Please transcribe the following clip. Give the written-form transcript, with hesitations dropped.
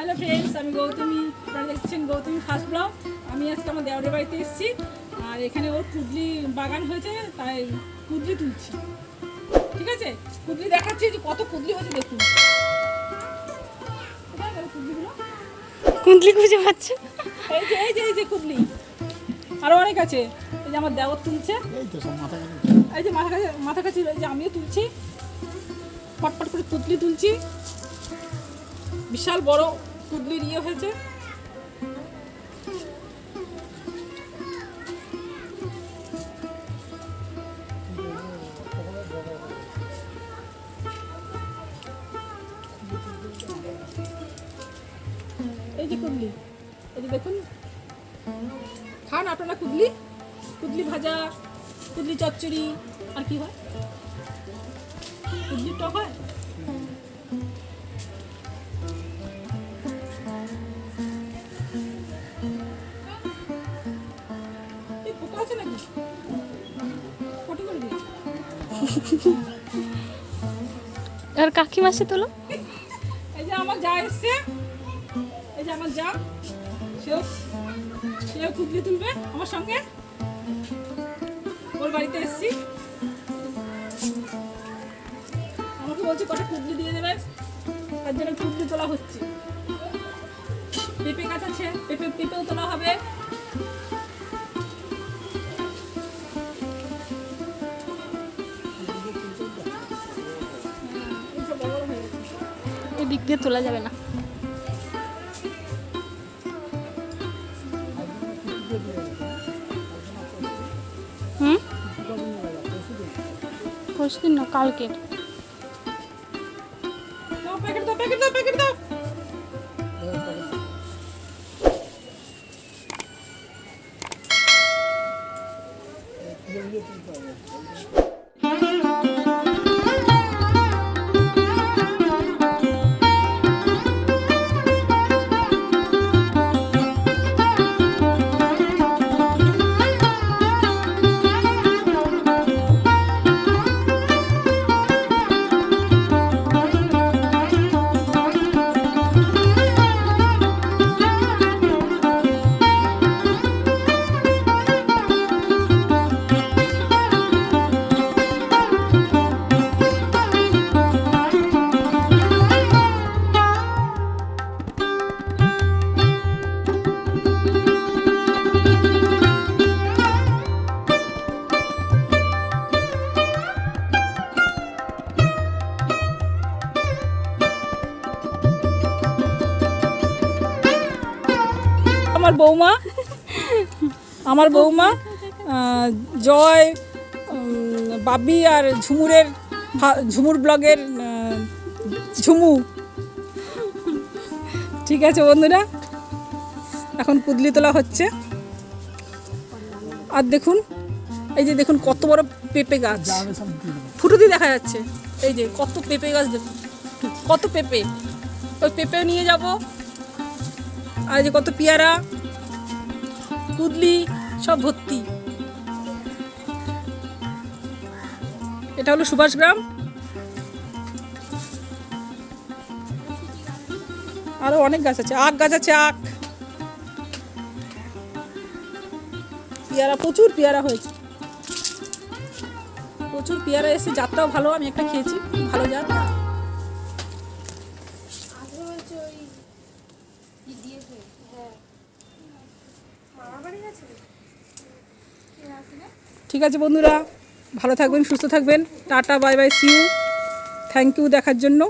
Hello friends, আমি গৌতমী। আপনারা দেখছেন গৌতমী ফার্স্ট ব্লগ। আমি আজকে আমার দেওরের বাড়িতে এসেছি, আর এখানে ওর কুদলি বাগান হয়েছে, তাই কুদলি তুলছি। ঠিক আছে, কুদলি দেখাচ্ছি যে কত কুদলি হয়েছে দেখুন। কুদলিগুলো কুদলি খুঁজে পাচ্ছে। এই যে কুদলি আরও অনেক আছে। এই যে আমার দেওর তুলছে, এই যে মাথা কাছে, এই যে আমিও তুলছি, পটপট করে কুদলি তুলছি। বিশাল বড় কুদলির ইয়ে হয়েছে। এই যে কুদলি, এই যে দেখুন, খান আপনারা কুদলি, কুদলি ভাজা, কুদলি চচ্চড়ি, আর কি হয়, কুদলির টক হয়। আর কাকিমা সে তোলো। এই যে আমার যা এসছে, এই যে আমার যা, সেও কুদলি তুলবে আমার সঙ্গে। ওর বাড়িতে এসছি, আমাকে বলছে কটা কুদলি দিয়ে দেবে, তার জন্য কুদলি তোলা হচ্ছে। পেঁপে গাছ আছে, পেঁপেও তোলা হবে। দিক দিয়ে তোলা যাবে না। পরশুদিন না, কালকে। প্যাকেট দাও। আমার বৌমা জয়, বাবি আর ঝুমুর ব্লগের ঝুমু। ঠিক আছে বন্ধুরা, এখন কুদলি তোলা হচ্ছে। আর দেখুন, এই যে দেখুন কত বড় পেঁপে গাছ, ফুটো দিয়ে দেখা যাচ্ছে। এই যে কত পেঁপে গাছ, দেখুন কত পেঁপে। ওই পেঁপে নিয়ে যাব। আর এই যে কত পেয়ারা, কুদলি সব ভর্তি। এটা হলো সুভাষ গ্রাম। আরো অনেক গাছ আছে, আখ গাছ আছে, আখ, পেয়ারা, প্রচুর পেয়ারা হয়েছে, প্রচুর পেয়ারা এসে। জাতটাও ভালো, আমি একটা খেয়েছি, ভালো জাত। ঠিক আছে বন্ধুরা, ভালো থাকবেন, সুস্থ থাকবেন। টাটা, bye bye, see you. Thank you দেখার জন্য।